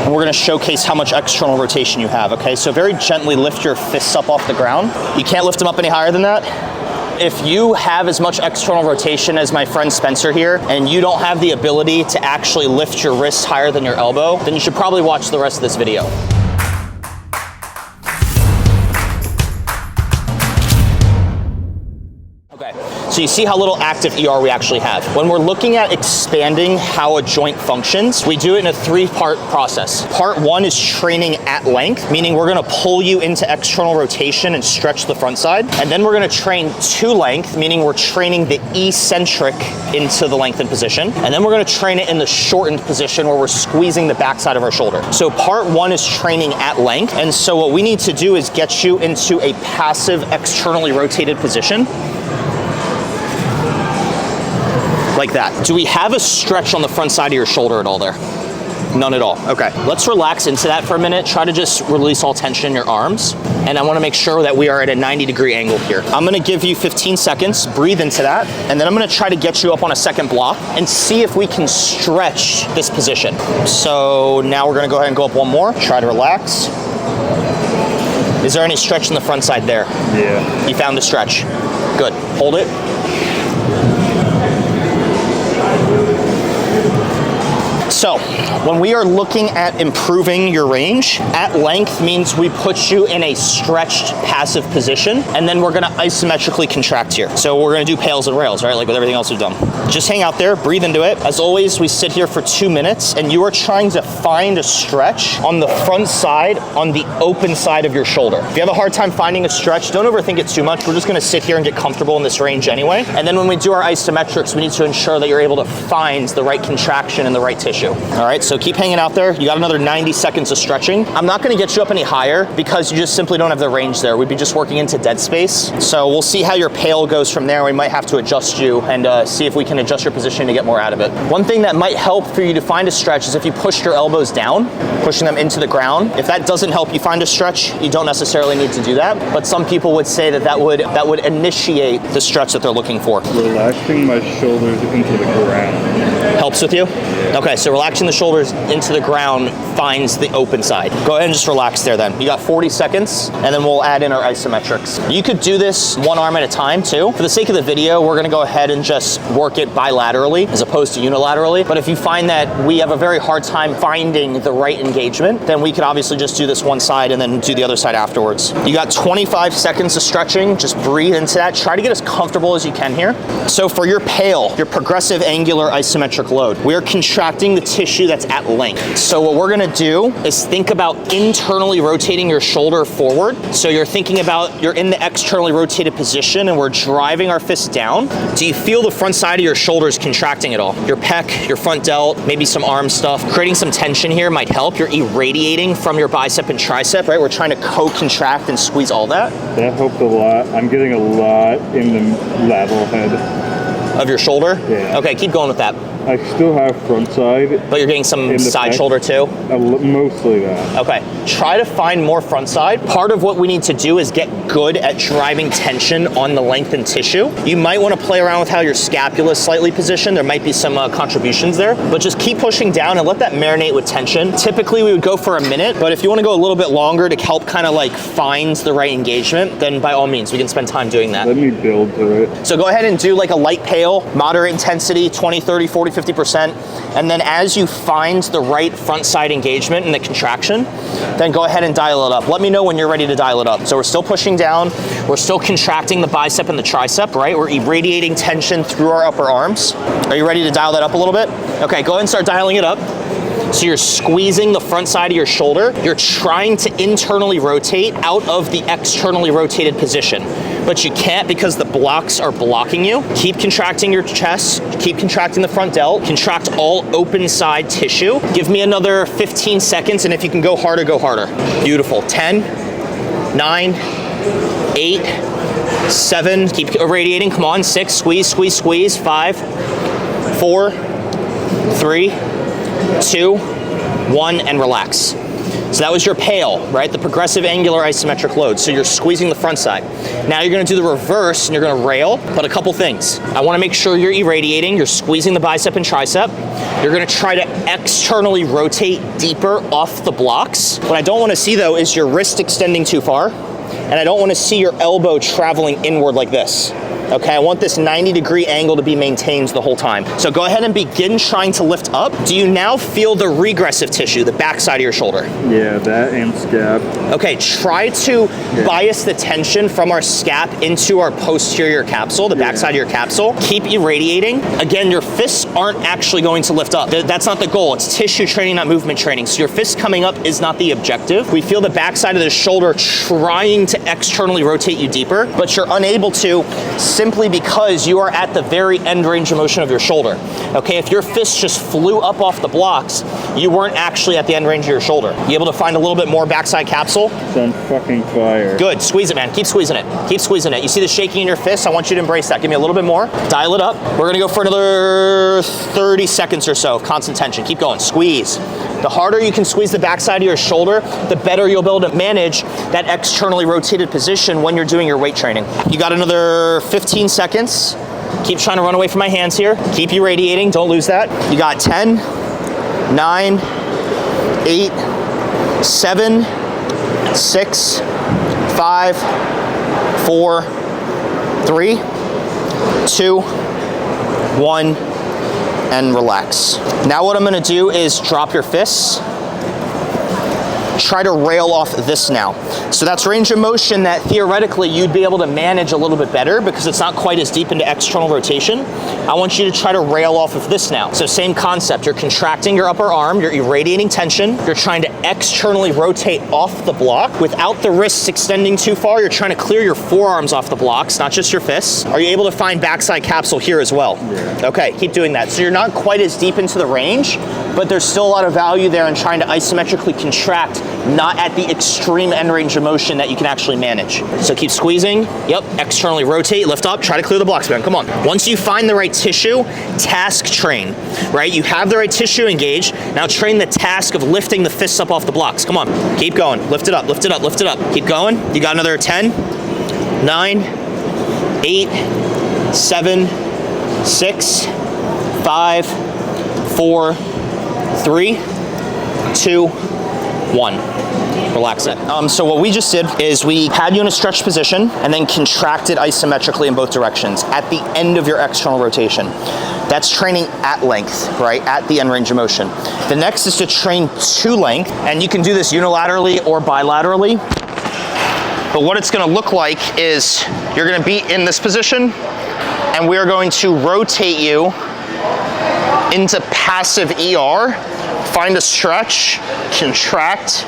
And we're gonna showcase how much external rotation you have, okay? So very gently lift your fists up off the ground. You can't lift them up any higher than that. If you have as much external rotation as my friend Spencer here, and you don't have the ability to actually lift your wrists higher than your elbow, then you should probably watch the rest of this video. So you see how little active ER we actually have. When we're looking at expanding how a joint functions, we do it in a 3-part process. Part 1 is training at length, meaning we're gonna pull you into external rotation and stretch the front side. And then we're gonna train to length, meaning we're training the eccentric into the lengthened position. And then we're gonna train it in the shortened position where we're squeezing the backside of our shoulder. So part 1 is training at length. And so what we need to do is get you into a passive externally rotated position. Like that. Do we have a stretch on the front side of your shoulder at all there? None at all. Okay. Let's relax into that for a minute. Try to just release all tension in your arms. And I want to make sure that we are at a 90-degree angle here. I'm going to give you 15 seconds. Breathe into that. And then I'm going to try to get you up on a second block and see if we can stretch this position. So now we're going to go ahead and go up one more. Try to relax. Is there any stretch in the front side there? Yeah. You found the stretch. Good. Hold it. So, when we are looking at improving your range, at length means we put you in a stretched passive position, and then we're gonna isometrically contract here. So we're gonna do pails and rails, right? Like with everything else we've done. Just hang out there, breathe into it. As always, we sit here for 2 minutes, and you are trying to find a stretch on the front side, on the open side of your shoulder. If you have a hard time finding a stretch, don't overthink it too much. We're just gonna sit here and get comfortable in this range anyway. And then when we do our isometrics, we need to ensure that you're able to find the right contraction and the right tissue. All right, so keep hanging out there. You got another 90 seconds of stretching. I'm not gonna get you up any higher because you just simply don't have the range there. We'd be just working into dead space. So we'll see how your pail goes from there. We might have to adjust you and see if we can adjust your position to get more out of it. One thing that might help for you to find a stretch is if you push your elbows down, pushing them into the ground. If that doesn't help you find a stretch, you don't necessarily need to do that. But some people would say that that would initiate the stretch that they're looking for. Relaxing my shoulders into the ground. Helps with you? Okay, so relaxing the shoulders into the ground finds the open side. Go ahead and just relax there then. You got 40 seconds, and then we'll add in our isometrics. You could do this one arm at a time too. For the sake of the video, we're gonna go ahead and just work it bilaterally as opposed to unilaterally. But if you find that we have a very hard time finding the right engagement, then we could obviously just do this one side and then do the other side afterwards. You got 25 seconds of stretching. Just breathe into that. Try to get as comfortable as you can here. So for your pail, your progressive angular isometric load, we're contracting the tissue that's at length. So what we're gonna do is think about internally rotating your shoulder forward. So you're thinking about, you're in the externally rotated position and we're driving our fist down. Do you feel the front side of your shoulders contracting at all? Your pec, your front delt, maybe some arm stuff. Creating some tension here might help. You're irradiating from your bicep and tricep, right? We're trying to co-contract and squeeze all that. That helped a lot. I'm getting a lot in the lateral head. Of your shoulder? Yeah. Okay, keep going with that. I still have front side. But you're getting some side shoulder too? Mostly that. Okay, try to find more front side. Part of what we need to do is get good at driving tension on the lengthened tissue. You might want to play around with how your scapula is slightly positioned. There might be some contributions there, but just keep pushing down and let that marinate with tension. Typically we would go for a minute, but if you want to go a little bit longer to help kind of like find the right engagement, then by all means, we can spend time doing that. Let me build to it. So go ahead and do like a light pail, moderate intensity, 20, 30, 40, 50%. And then as you find the right front side engagement and the contraction, then go ahead and dial it up. Let me know when you're ready to dial it up. So we're still pushing down. We're still contracting the bicep and the tricep, right? We're irradiating tension through our upper arms. Are you ready to dial that up a little bit? Okay, go ahead and start dialing it up. So you're squeezing the front side of your shoulder. You're trying to internally rotate out of the externally rotated position, but you can't because the blocks are blocking you. Keep contracting your chest, keep contracting the front delt, contract all open side tissue. Give me another 15 seconds, and if you can go harder, go harder. Beautiful. 10, 9, 8, 7, keep irradiating, come on, 6, squeeze, squeeze, squeeze, 5, 4, 3, 2, 1, and relax. So that was your PAL, right? The progressive angular isometric load. So you're squeezing the front side. Now you're gonna do the reverse and you're gonna rail, but a couple things. I wanna make sure you're irradiating, you're squeezing the bicep and tricep. You're gonna try to externally rotate deeper off the blocks. What I don't wanna see though is your wrist extending too far, and I don't wanna see your elbow traveling inward like this. Okay, I want this 90-degree angle to be maintained the whole time. So go ahead and begin trying to lift up. Do you now feel the regressive tissue, the back side of your shoulder? Yeah, that and scap. Okay, try to bias the tension from our scap into our posterior capsule, the back side of your capsule. Keep irradiating. Again, your fists aren't actually going to lift up. That's not the goal. It's tissue training, not movement training. So your fists coming up is not the objective. We feel the back side of the shoulder trying to externally rotate you deeper, but you're unable to simply because you are at the very end range of motion of your shoulder. Okay, if your fist just flew up off the blocks, you weren't actually at the end range of your shoulder. You able to find a little bit more backside capsule? It's on fucking fire. Good, squeeze it, man. Keep squeezing it. Keep squeezing it. You see the shaking in your fist? I want you to embrace that. Give me a little bit more. Dial it up. We're gonna go for another 30 seconds or so of constant tension. Keep going, squeeze. The harder you can squeeze the backside of your shoulder, the better you'll be able to manage that externally rotated position when you're doing your weight training. You got another 15 seconds. Keep trying to run away from my hands here. Keep irradiating, don't lose that. You got 10, 9, 8, 7, 6, 5, 4, 3, 2, 1, and relax. Now what I'm gonna do is drop your fists. Try to rail off this now. So that's range of motion that theoretically you'd be able to manage a little bit better because it's not quite as deep into external rotation. I want you to try to rail off of this now. So same concept, you're contracting your upper arm, you're irradiating tension, you're trying to externally rotate off the block without the wrists extending too far. You're trying to clear your forearms off the blocks, not just your fists. Are you able to find backside capsule here as well? Yeah. Okay, keep doing that. So you're not quite as deep into the range, but there's still a lot of value there in trying to isometrically contract, not at the extreme end range of motion that you can actually manage. So keep squeezing. Yep, externally rotate, lift up, try to clear the blocks, man. Come on. Once you find the right tissue, task train, right? You have the right tissue engaged. Now train the task of lifting the fists up off the blocks. Come on, keep going. Lift it up, lift it up, lift it up. Keep going. You got another 10, 9, 8, 7, 6, 5, 4, 3, 2, 1. Relax it. So what we just did is we had you in a stretched position and then contracted isometrically in both directions at the end of your external rotation. That's training at length, right? At the end range of motion. The next is to train to length, and you can do this unilaterally or bilaterally. But what it's gonna look like is you're gonna be in this position and we're going to rotate you into passive ER, find a stretch, contract,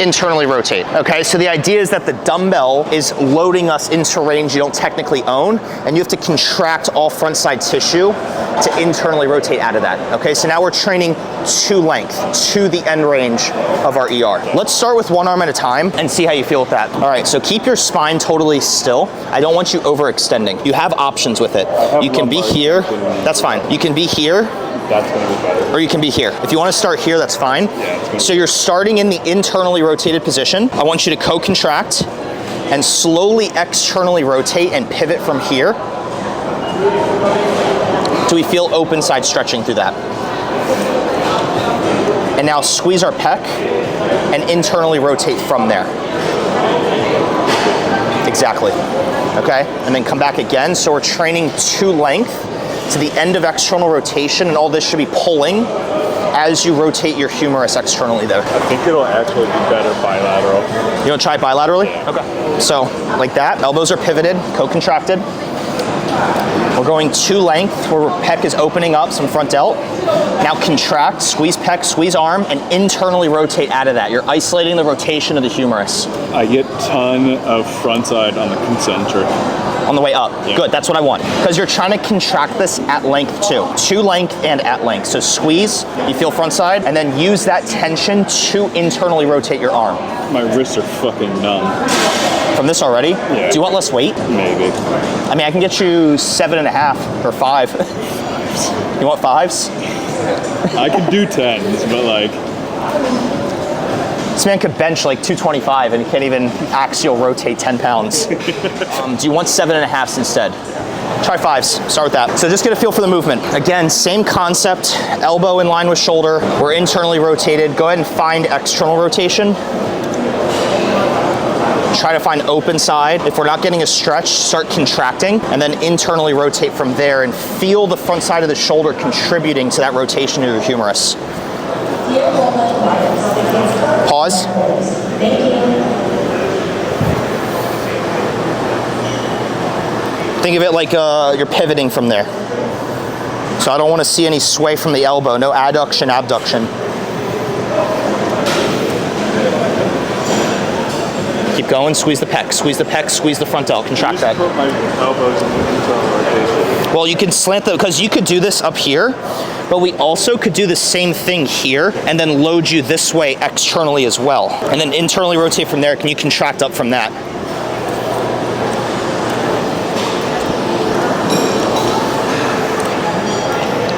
internally rotate. Okay, so the idea is that the dumbbell is loading us into range you don't technically own, and you have to contract all front side tissue to internally rotate out of that. Okay, so now we're training to length, to the end range of our ER. Let's start with one arm at a time and see how you feel with that. All right, so keep your spine totally still. I don't want you overextending. You have options with it. You can be here, that's fine. You can be here, That's gonna be better. or you can be here. If you want to start here, that's fine. Yeah, so you're starting in the internally rotated position. I want you to co-contract and slowly externally rotate and pivot from here. Do we feel open side stretching through that? And now squeeze our pec and internally rotate from there. Exactly. Okay, and then come back again. So we're training to length to the end of external rotation, and all this should be pulling as you rotate your humerus externally there. I think it'll actually be better bilateral. You wanna try it bilaterally? Okay. So, like that, elbows are pivoted, co-contracted. We're going to length, where pec is opening up, some front delt. Now contract, squeeze pec, squeeze arm, and internally rotate out of that. You're isolating the rotation of the humerus. I get ton of front side on the concentric. On the way up. Yeah. Good, that's what I want. Because you're trying to contract this at length too. To length and at length. So squeeze, you feel front side, and then use that tension to internally rotate your arm. My wrists are fucking numb. From this already? Yeah. Do you want less weight? Maybe. I mean, I can get you 7.5 or 5. You want 5s? I can do 10s, but like, This man could bench like 225 and he can't even axial rotate 10 pounds. Do you want 7.5s instead? Try 5s, start with that. So just get a feel for the movement. Again, same concept, elbow in line with shoulder. We're internally rotated. Go ahead and find external rotation. Try to find open side. If we're not getting a stretch, start contracting and then internally rotate from there and feel the front side of the shoulder contributing to that rotation of your humerus. Pause. Think of it like you're pivoting from there. So I don't want to see any sway from the elbow, no adduction, abduction. Keep going, squeeze the pec, squeeze the pec, squeeze the front delt, contract that. Put my elbows in the internal rotation. Well, you can slant them, because you could do this up here, but we also could do the same thing here and then load you this way externally as well. And then internally rotate from there. Can you contract up from that?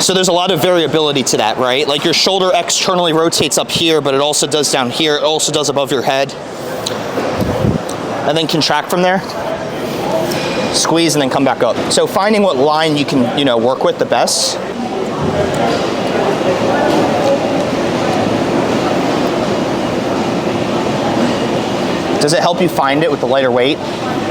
So there's a lot of variability to that, right? Like your shoulder externally rotates up here, but it also does down here. It also does above your head. And then contract from there. Squeeze and then come back up. So finding what line you can, work with the best. Does it help you find it with the lighter weight?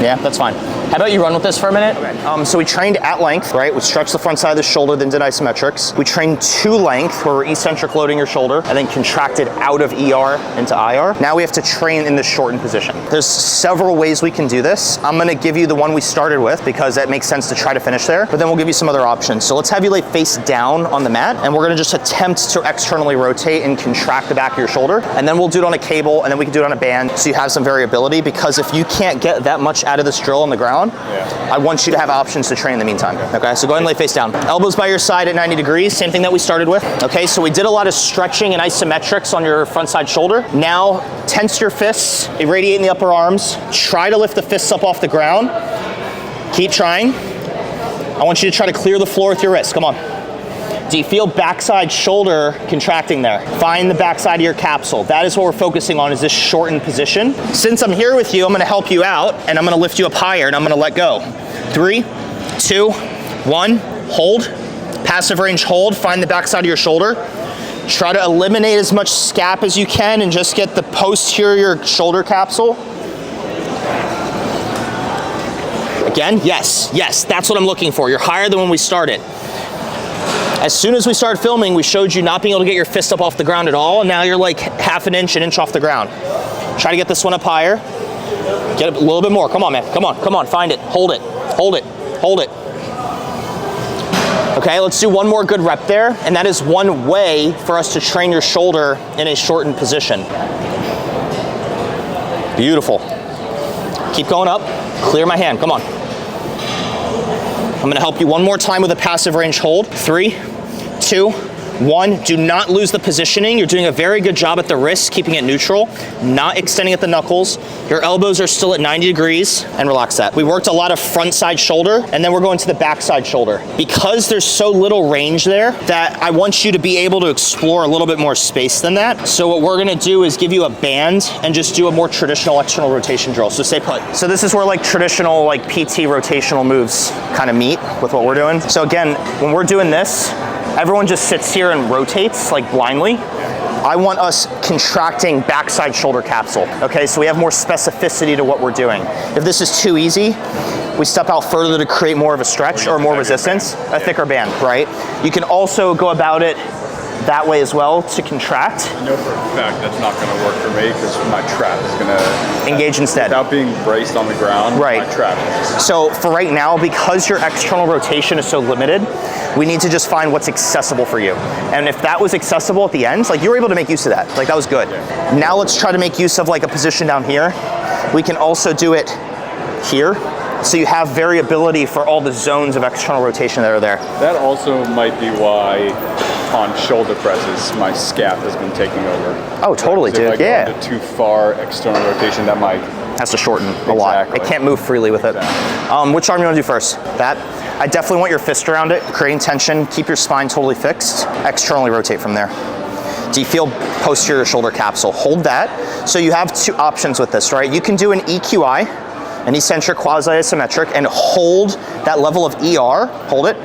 Yeah, that's fine. How about you run with this for a minute? Okay. So we trained at length, right? We stretched the front side of the shoulder, then did isometrics. We trained to length, where we're eccentric loading your shoulder, and then contracted out of ER into IR. Now we have to train in the shortened position. There's several ways we can do this. I'm gonna give you the one we started with because that makes sense to try to finish there, but then we'll give you some other options. So let's have you lay face down on the mat, and we're gonna just attempt to externally rotate and contract the back of your shoulder, and then we'll do it on a cable, and then we can do it on a band, so you have some variability, because if you can't get that much out of this drill on the ground, I want you to have options to train in the meantime. Okay, so go ahead and lay face down. Elbows by your side at 90 degrees, same thing that we started with. Okay, so we did a lot of stretching and isometrics on your front side shoulder. Now, tense your fists, irradiate in the upper arms. Try to lift the fists up off the ground. Keep trying. I want you to try to clear the floor with your wrist. Come on. Do you feel backside shoulder contracting there? Find the backside of your capsule. That is what we're focusing on, is this shortened position. Since I'm here with you, I'm gonna help you out, and I'm gonna lift you up higher, and I'm gonna let go. 3, 2, 1, hold. Passive range hold, find the backside of your shoulder. Try to eliminate as much scap as you can and just get the posterior shoulder capsule. Again, yes, that's what I'm looking for. You're higher than when we started. As soon as we started filming, we showed you not being able to get your fist up off the ground at all, and now you're like half an inch, an inch off the ground. Try to get this one up higher. Get it a little bit more. Come on, man. Come on, find it. Hold it. Okay, let's do one more good rep there, and that is one way for us to train your shoulder in a shortened position. Beautiful. Keep going up. Clear my hand. Come on. I'm gonna help you one more time with a passive range hold. 3, 2, 1. Do not lose the positioning. You're doing a very good job at the wrist, keeping it neutral, not extending at the knuckles. Your elbows are still at 90 degrees, and relax that. We worked a lot of front side shoulder, and then we're going to the back side shoulder. Because there's so little range there, that I want you to be able to explore a little bit more space than that. So what we're gonna do is give you a band and just do a more traditional external rotation drill. So stay put. So this is where like traditional like PT rotational moves kind of meet with what we're doing. So again, when we're doing this, everyone just sits here and rotates like blindly. I want us contracting backside shoulder capsule. Okay, so we have more specificity to what we're doing. If this is too easy, we step out further to create more of a stretch or more resistance, a thicker band, right? You can also go about it that way as well to contract. I know for a fact that's not going to work for me because my trap is going to engage instead. Without being braced on the ground, right. My trap is. So for right now, because your external rotation is so limited, we need to just find what's accessible for you. And if that was accessible at the end, like you were able to make use of that, like that was good. Yeah. Now let's try to make use of like a position down here. We can also do it here. So you have variability for all the zones of external rotation that are there. That also might be why on shoulder presses, my scap has been taking over. Oh, totally, dude. If I go into too far external rotation, that might has to shorten a lot. It can't move freely with it. Which arm you want to do first? That. I definitely want your fist around it, creating tension. Keep your spine totally fixed. Externally rotate from there. Do you feel posterior shoulder capsule? Hold that. So you have two options with this, right? You can do an EQI, an eccentric quasi-isometric, and hold that level of ER, hold it.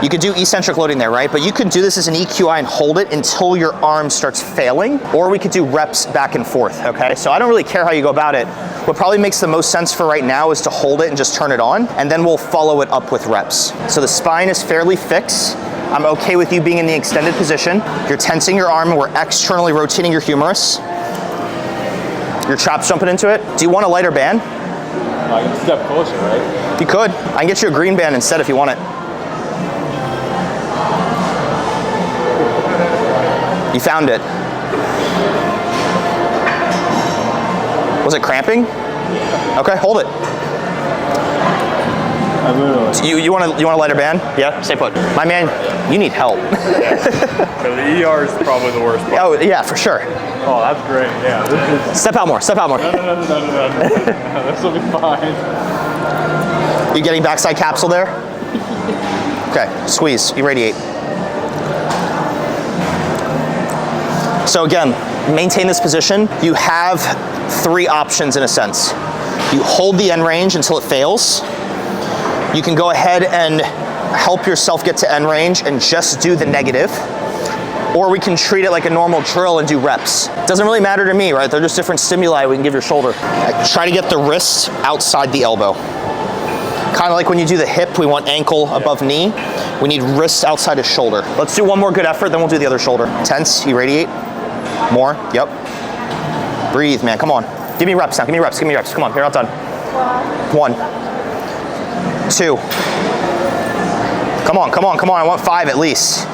You could do eccentric loading there, right? But you could do this as an EQI and hold it until your arm starts failing, or we could do reps back and forth, okay? So I don't really care how you go about it. What probably makes the most sense for right now is to hold it and just turn it on, and then we'll follow it up with reps. So the spine is fairly fixed. I'm okay with you being in the extended position. You're tensing your arm and we're externally rotating your humerus. Your trap's jumping into it. Do you want a lighter band? I can step closer, right? You could. I can get you a green band instead if you want it. You found it. Was it cramping? Okay, hold it. I literally. You want a lighter band? Yeah, stay put. My man, you need help. So the ER is probably the worst part. Oh yeah, for sure. Oh, that's great. Yeah, this is. Step out more. Step out more. No. This will be fine. You getting backside capsule there? Okay, squeeze. You radiate. So again, maintain this position. You have three options in a sense. You hold the end range until it fails. You can go ahead and help yourself get to end range and just do the negative. Or we can treat it like a normal drill and do reps. It doesn't really matter to me, right? They're just different stimuli we can give your shoulder. Try to get the wrist outside the elbow. Kind of like when you do the hip, we want ankle above knee. We need wrist outside of shoulder. Let's do one more good effort, then we'll do the other shoulder. Tense, you radiate. More, yep. Breathe, man, come on. Give me reps now, give me reps. Come on, you're not done. 1, 2. Come on, I want 5 at least.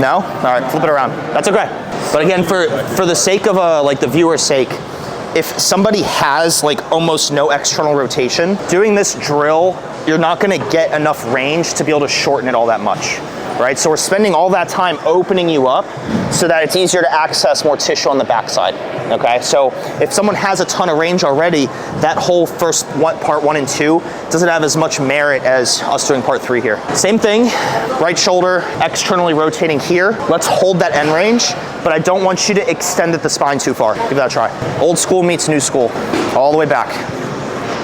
No? All right, flip it around. That's okay. But again, for the sake of like the viewer's sake, if somebody has like almost no external rotation, doing this drill, you're not gonna get enough range to be able to shorten it all that much, right? So we're spending all that time opening you up so that it's easier to access more tissue on the backside, okay? So if someone has a ton of range already, that whole first part 1 and 2 doesn't have as much merit as us doing part 3 here. Same thing, right shoulder externally rotating here. Let's hold that end range, but I don't want you to extend the spine too far. Give that a try. Old school meets new school, all the way back.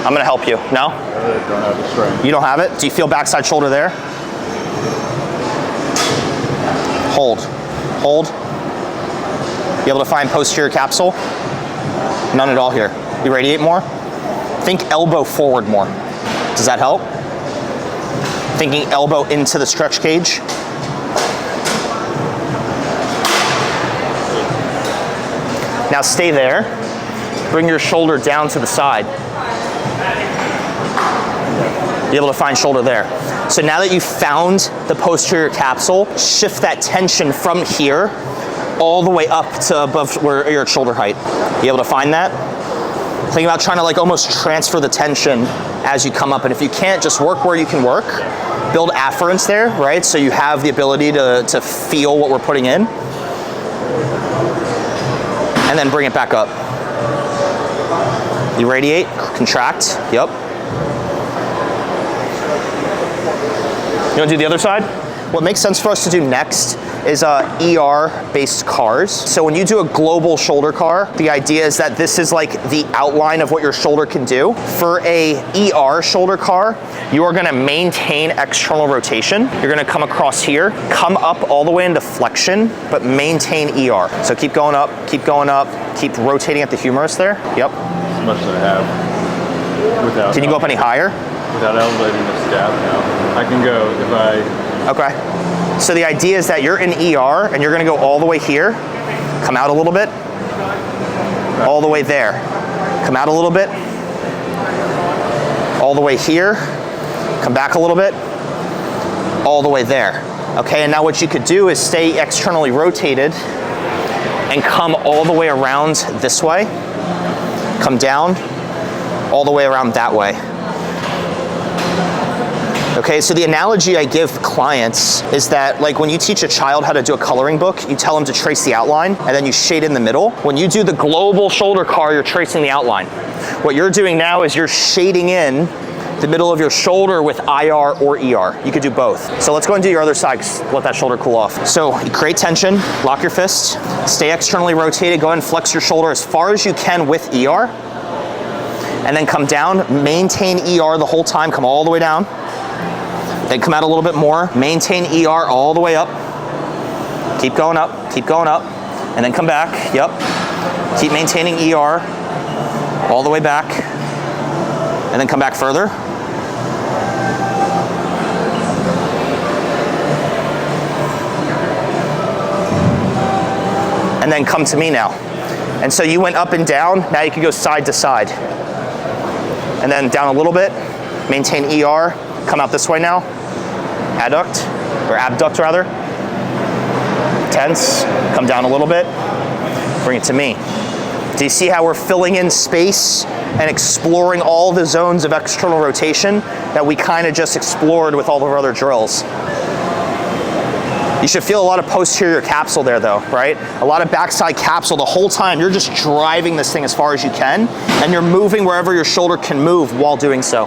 I'm gonna help you. No? I really don't have the strength. You don't have it? Do you feel backside shoulder there? Hold. You able to find posterior capsule? None at all here. You radiate more? Think elbow forward more. Does that help? Thinking elbow into the stretch cage. Now stay there. Bring your shoulder down to the side. Be able to find shoulder there. So now that you've found the posterior capsule, shift that tension from here all the way up to above where you're at shoulder height. Be able to find that? Think about trying to like almost transfer the tension as you come up. And if you can't, just work where you can work. Build afference there, right? So you have the ability to feel what we're putting in. And then bring it back up. You radiate, contract, yep. You want to do the other side? What makes sense for us to do next is ER-based cars. So when you do a global shoulder car, the idea is that this is like the outline of what your shoulder can do. For a ER shoulder car, you are gonna maintain external rotation. You're gonna come across here, come up all the way into flexion, but maintain ER. So keep going up, keep rotating at the humerus there. Yep. As much as I have without. Can you go up any higher? Without elevating the scap now. I can go if I. Okay. So the idea is that you're in ER and you're gonna go all the way here, come out a little bit, all the way there. Come out a little bit, all the way here, come back a little bit, all the way there. Okay, and now what you could do is stay externally rotated and come all the way around this way, come down, all the way around that way. Okay, so the analogy I give clients is that like when you teach a child how to do a coloring book, you tell them to trace the outline and then you shade in the middle. When you do the global shoulder car, you're tracing the outline. What you're doing now is you're shading in the middle of your shoulder with IR or ER. You could do both. So let's go and do your other side, let that shoulder cool off. So you create tension, lock your fist, stay externally rotated, go ahead and flex your shoulder as far as you can with ER, and then come down, maintain ER the whole time, come all the way down, then come out a little bit more, maintain ER all the way up, keep going up, and then come back, yep. Keep maintaining ER all the way back, and then come back further. And then come to me now. And so you went up and down, now you can go side to side. And then down a little bit, maintain ER, come out this way now, adduct, or abduct rather. Tense, come down a little bit, bring it to me. Do you see how we're filling in space and exploring all the zones of external rotation that we kind of just explored with all of our other drills? You should feel a lot of posterior capsule there though, right? A lot of backside capsule the whole time. You're just driving this thing as far as you can, and you're moving wherever your shoulder can move while doing so.